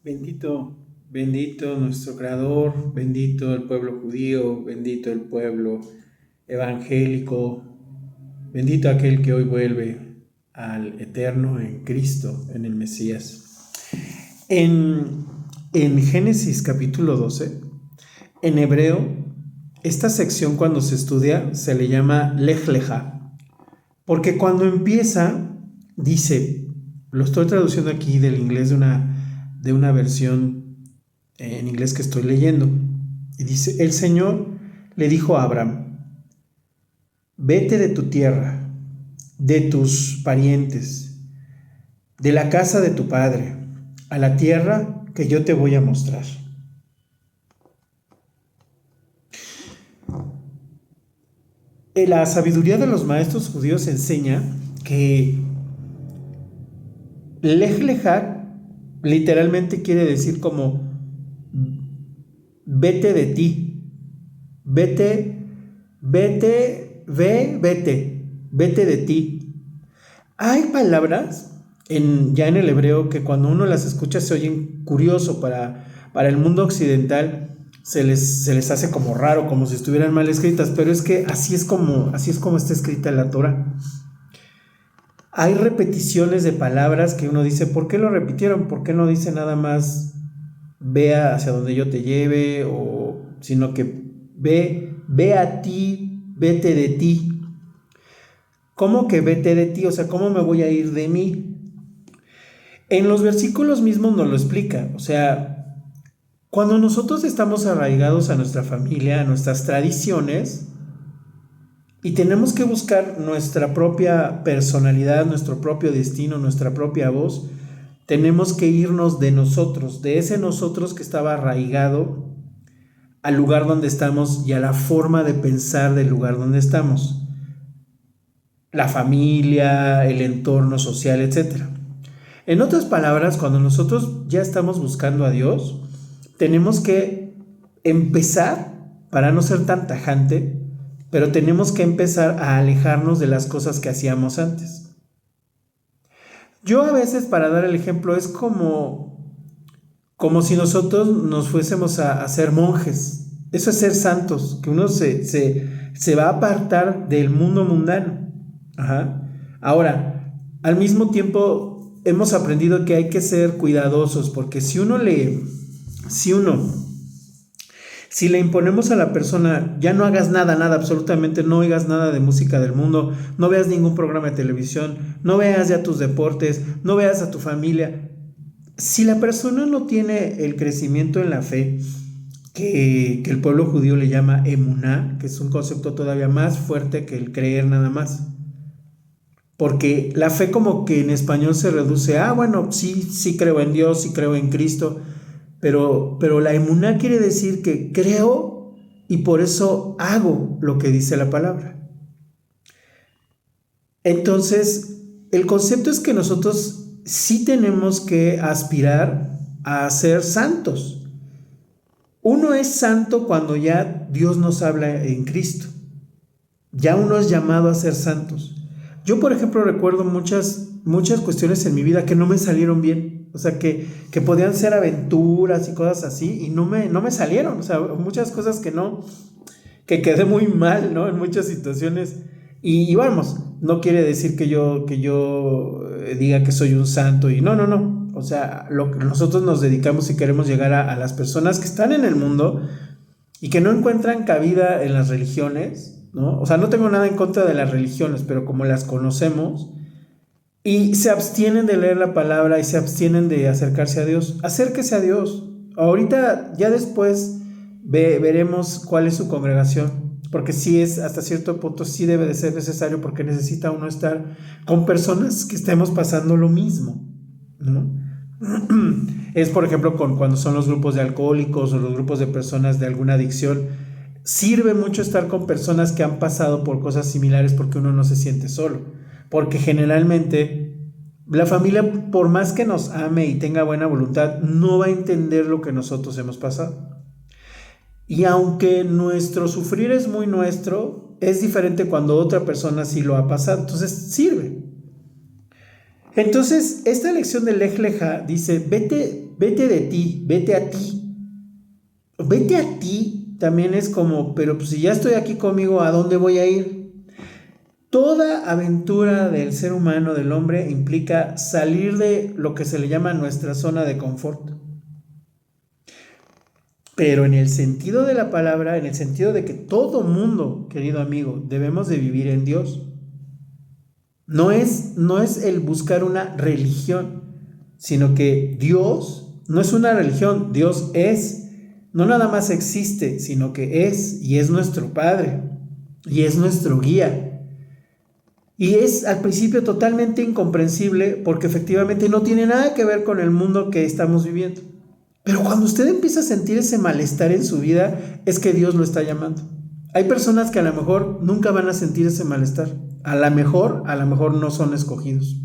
Bendito, bendito nuestro Creador, bendito el pueblo judío, bendito el pueblo evangélico, bendito aquel que hoy vuelve al eterno en Cristo, en el Mesías. En, en Génesis capítulo 12, en hebreo, esta sección cuando se estudia se le llama Lej Leja, porque cuando empieza, dice, lo estoy traduciendo aquí del inglés de una versión en inglés que estoy leyendo, y dice, el Señor le dijo a Abraham, vete de tu tierra, de tus parientes, de la casa de tu padre, a la tierra que yo te voy a mostrar. La sabiduría de los maestros judíos enseña que Lej Lejá literalmente quiere decir como vete de ti, vete, vete de ti. Hay palabras ya en el hebreo que cuando uno las escucha se oyen curioso para el mundo occidental. Se les hace como raro, como si estuvieran mal escritas, pero es que así es como está escrita la Torah. Hay repeticiones de palabras que uno dice, ¿por qué lo repitieron? ¿Por qué no dice nada más vea hacia donde yo te lleve? Sino que ve a ti, vete de ti. ¿Cómo que vete de ti? O sea, ¿cómo me voy a ir de mí? En los versículos mismos nos lo explica. O sea, cuando nosotros estamos arraigados a nuestra familia, a nuestras tradiciones, y tenemos que buscar nuestra propia personalidad, nuestro propio destino, nuestra propia voz, tenemos que irnos de nosotros, de ese nosotros que estaba arraigado al lugar donde estamos y a la forma de pensar del lugar donde estamos. La familia, el entorno social, etc. En otras palabras, cuando nosotros ya estamos buscando a Dios, tenemos que empezar, para no ser tan tajante, pero tenemos que empezar a alejarnos de las cosas que hacíamos antes. Yo a veces, para dar el ejemplo, es como si nosotros nos fuésemos a ser monjes. Eso es ser santos, que uno se va a apartar del mundo mundano. Ajá. Ahora, al mismo tiempo, hemos aprendido que hay que ser cuidadosos, porque si le imponemos a la persona, ya no hagas nada, absolutamente no oigas nada de música del mundo, no veas ningún programa de televisión, no veas ya tus deportes, no veas a tu familia. Si la persona no tiene el crecimiento en la fe, que el pueblo judío le llama emuná, que es un concepto todavía más fuerte que el creer nada más. Porque la fe como que en español se reduce a, bueno, sí creo en Dios, sí creo en Cristo, pero la emuná quiere decir que creo y por eso hago lo que dice la palabra. Entonces, el concepto es que nosotros sí tenemos que aspirar a ser santos. Uno es santo cuando ya Dios nos habla en Cristo. Ya uno es llamado a ser santos. Yo, por ejemplo, recuerdo muchas cuestiones en mi vida que no me salieron bien. O sea, que podían ser aventuras y cosas así y no me salieron. O sea, muchas cosas que quedé muy mal, ¿no? En muchas situaciones. Y vamos, no quiere decir que yo diga que soy un santo y no. O sea, lo que nosotros nos dedicamos y queremos llegar a las personas que están en el mundo y que no encuentran cabida en las religiones, ¿no? O sea, no tengo nada en contra de las religiones, pero como las conocemos y se abstienen de leer la palabra y se abstienen de acercarse a Dios, acérquese a Dios. Ahorita, ya después veremos cuál es su congregación, porque sí es, hasta cierto punto, sí debe de ser necesario, porque necesita uno estar con personas que estemos pasando lo mismo, ¿no? Es, por ejemplo, cuando son los grupos de alcohólicos o los grupos de personas de alguna adicción. Sirve mucho estar con personas que han pasado por cosas similares, porque uno no se siente solo. Porque generalmente la familia, por más que nos ame y tenga buena voluntad, no va a entender lo que nosotros hemos pasado. Y aunque nuestro sufrir es muy nuestro, es diferente cuando otra persona sí lo ha pasado. Entonces sirve. Entonces, esta lección de Lej Leja dice, vete vete de ti, vete a ti. Vete a ti también es como, pero pues si ya estoy aquí conmigo, ¿a dónde voy a ir? Toda aventura del ser humano, del hombre, implica salir de lo que se le llama nuestra zona de confort. Pero en el sentido de la palabra, en el sentido de que todo mundo, querido amigo, debemos de vivir en Dios. No es el buscar una religión, sino que Dios no es una religión, Dios es, no nada más existe, sino que es, y es nuestro Padre, y es nuestro guía. Y es al principio totalmente incomprensible porque efectivamente no tiene nada que ver con el mundo que estamos viviendo. Pero cuando usted empieza a sentir ese malestar en su vida, es que Dios lo está llamando. Hay personas que a lo mejor nunca van a sentir ese malestar. A lo mejor no son escogidos.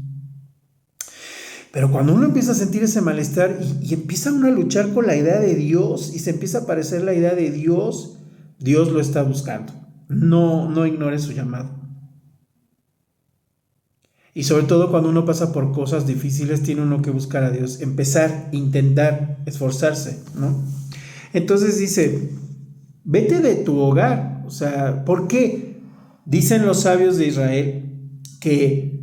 Pero cuando uno empieza a sentir ese malestar y empieza uno a luchar con la idea de Dios y se empieza a aparecer la idea de Dios, Dios lo está buscando. No ignore su llamado. Y sobre todo cuando uno pasa por cosas difíciles, tiene uno que buscar a Dios, empezar, intentar, esforzarse, ¿no? Entonces dice, vete de tu hogar. O sea, ¿por qué? Dicen los sabios de Israel que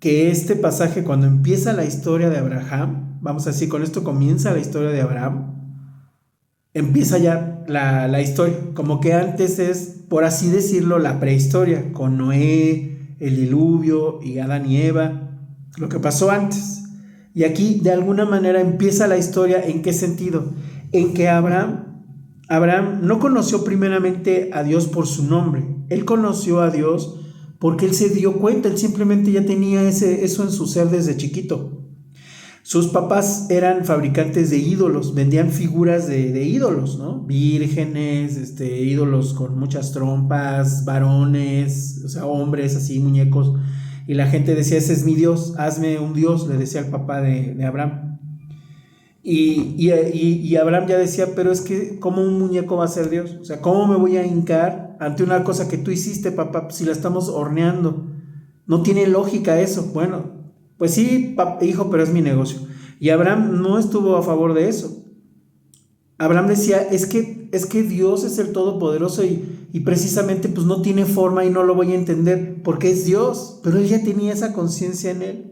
este pasaje, cuando empieza la historia de Abraham, vamos a decir, con esto comienza la historia de Abraham, empieza ya la historia, como que antes es, por así decirlo, la prehistoria, con Noé, el diluvio y Adán y Eva, lo que pasó antes. Y aquí de alguna manera empieza la historia. ¿En qué sentido? En que Abraham no conoció primeramente a Dios por su nombre, él conoció a Dios porque él se dio cuenta, él simplemente ya tenía eso en su ser desde chiquito. Sus papás eran fabricantes de ídolos, vendían figuras de ídolos, ¿no? Vírgenes, ídolos con muchas trompas, varones, o sea, hombres así, muñecos. Y la gente decía, ese es mi Dios, hazme un Dios, le decía el papá de Abraham. Y Abraham ya decía, pero es que, ¿cómo un muñeco va a ser Dios? O sea, ¿cómo me voy a hincar ante una cosa que tú hiciste, papá, si la estamos horneando? No tiene lógica eso. Bueno, pues sí, hijo, pero es mi negocio. Y Abraham no estuvo a favor de eso. Abraham decía, es que Dios es el Todopoderoso y precisamente pues no tiene forma y no lo voy a entender porque es Dios. Pero él ya tenía esa conciencia en él.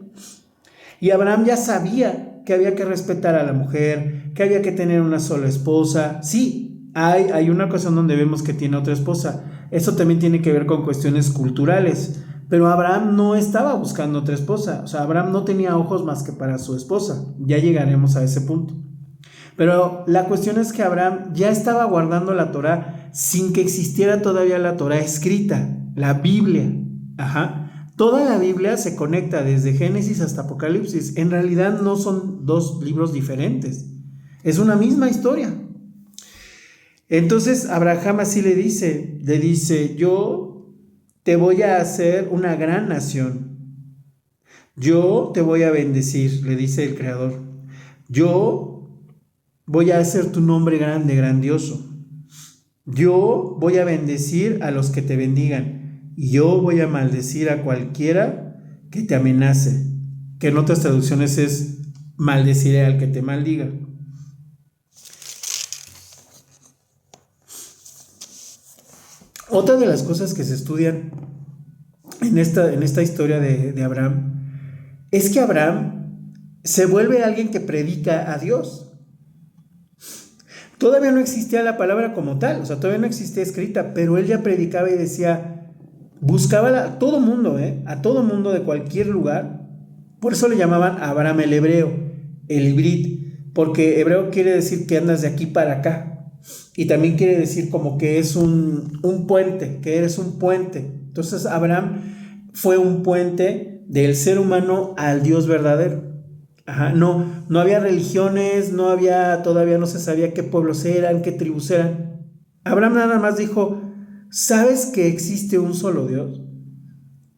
Y Abraham ya sabía que había que respetar a la mujer, que había que tener una sola esposa. Sí, hay una ocasión donde vemos que tiene otra esposa. Eso también tiene que ver con cuestiones culturales. Pero Abraham no estaba buscando otra esposa. O sea, Abraham no tenía ojos más que para su esposa. Ya llegaremos a ese punto. Pero la cuestión es que Abraham ya estaba guardando la Torá sin que existiera todavía la Torá escrita, la Biblia. Toda la Biblia se conecta desde Génesis hasta Apocalipsis. En realidad no son dos libros diferentes. Es una misma historia. Entonces Abraham así le dice, yo te voy a hacer una gran nación. Yo te voy a bendecir, le dice el Creador. Yo voy a hacer tu nombre grande, grandioso. Yo voy a bendecir a los que te bendigan. Y yo voy a maldecir a cualquiera que te amenace. Que en otras traducciones es maldeciré al que te maldiga. Otra de las cosas que se estudian en esta historia de Abraham es que Abraham se vuelve alguien que predica a Dios. Todavía no existía la palabra como tal, o sea, todavía no existía escrita, pero él ya predicaba y decía, buscaba a todo mundo de cualquier lugar. Por eso le llamaban Abraham el hebreo, el hibrid, porque hebreo quiere decir que andas de aquí para acá. Y también quiere decir como que es un puente, que eres un puente. Entonces Abraham fue un puente del ser humano al Dios verdadero. No había religiones, todavía no se sabía qué pueblos eran, qué tribus eran. Abraham nada más dijo, ¿sabes que existe un solo Dios?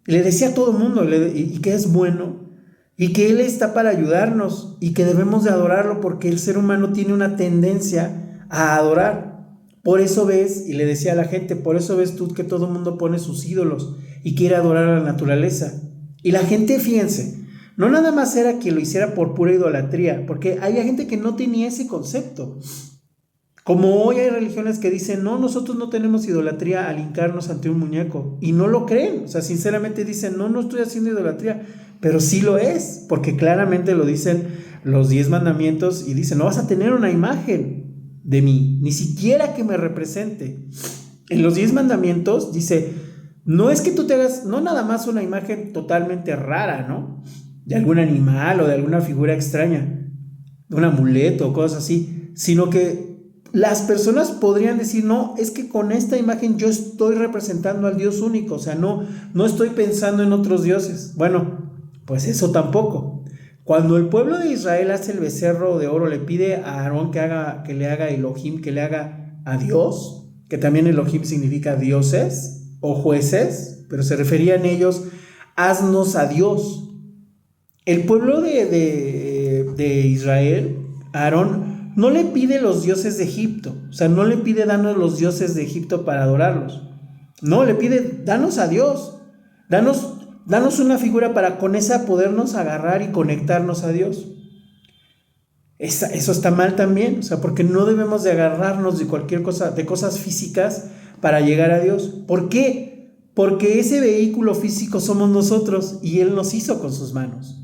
Le decía a todo el mundo y que es bueno y que Él está para ayudarnos y que debemos de adorarlo porque el ser humano tiene una tendencia a adorar. Por eso ves, y le decía a la gente, por eso ves tú que todo el mundo pone sus ídolos y quiere adorar a la naturaleza. Y la gente, fíjense, no nada más era que lo hiciera por pura idolatría, porque había gente que no tenía ese concepto. Como hoy hay religiones que dicen, no, nosotros no tenemos idolatría al hincarnos ante un muñeco, y no lo creen, o sea, sinceramente dicen, no, no estoy haciendo idolatría, pero sí lo es, porque claramente lo dicen los 10 mandamientos y dicen, no vas a tener una imagen de mí, ni siquiera que me represente. En los 10 mandamientos dice, no es que tú te hagas, no nada más una imagen totalmente rara, ¿no? De algún animal o de alguna figura extraña, de un amuleto o cosas así, sino que las personas podrían decir, no, es que con esta imagen yo estoy representando al Dios único, o sea, no estoy pensando en otros dioses. Bueno, pues eso tampoco. Cuando el pueblo de Israel hace el becerro de oro, le pide a Aarón que le haga Elohim, que le haga a Dios, que también Elohim significa dioses o jueces, pero se referían ellos, haznos a Dios. El pueblo de Israel, Aarón, no le pide los dioses de Egipto, o sea, no le pide danos los dioses de Egipto para adorarlos. No, le pide, danos a Dios, danos una figura para con esa podernos agarrar y conectarnos a Dios. Eso está mal también, o sea, porque no debemos de agarrarnos de cualquier cosa, de cosas físicas para llegar a Dios. ¿Por qué? Porque ese vehículo físico somos nosotros y Él nos hizo con sus manos.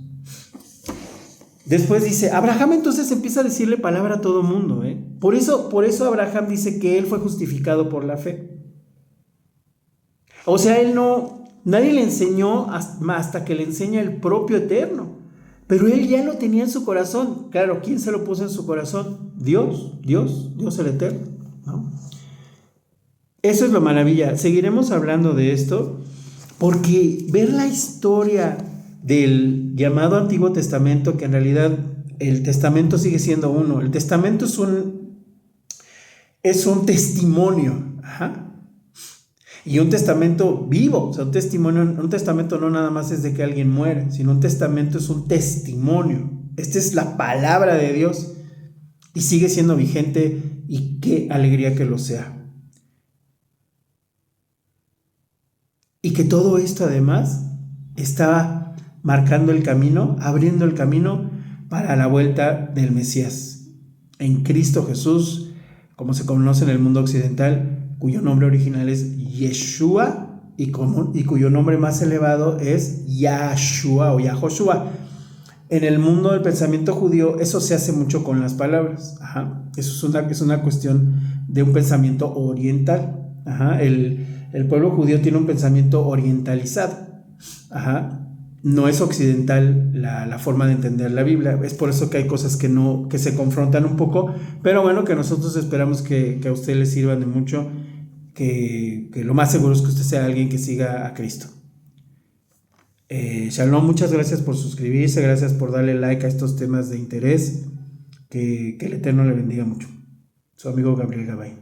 Después dice, Abraham entonces empieza a decirle palabra a todo mundo, ¿eh? Por eso Abraham dice que él fue justificado por la fe. O sea, nadie le enseñó hasta que le enseña el propio Eterno. Pero él ya lo tenía en su corazón. Claro, ¿quién se lo puso en su corazón? Dios el Eterno, ¿no? Eso es lo maravilla. Seguiremos hablando de esto porque ver la historia del llamado Antiguo Testamento, que en realidad el Testamento sigue siendo uno. El Testamento es un testimonio. Ajá. Y un testamento vivo, o sea, un testamento no nada más es de que alguien muere, sino un testamento es un testimonio. Esta es la palabra de Dios y sigue siendo vigente, y qué alegría que lo sea. Y que todo esto además estaba marcando el camino, abriendo el camino para la vuelta del Mesías. En Cristo Jesús, como se conoce en el mundo occidental, cuyo nombre original es Yeshua y cuyo nombre más elevado es Yahshua o Yahoshua. En el mundo del pensamiento judío eso se hace mucho con las palabras. Ajá. Eso es una cuestión de un pensamiento oriental. Ajá. El pueblo judío tiene un pensamiento orientalizado. Ajá. No es occidental la forma de entender la Biblia. Es por eso que hay cosas que se confrontan un poco, pero bueno, que nosotros esperamos que a usted le sirvan de mucho, que lo más seguro es que usted sea alguien que siga a Cristo. Shalom, muchas gracias por suscribirse, gracias por darle like a estos temas de interés, que el Eterno le bendiga mucho. Su amigo Gabriel Gabay.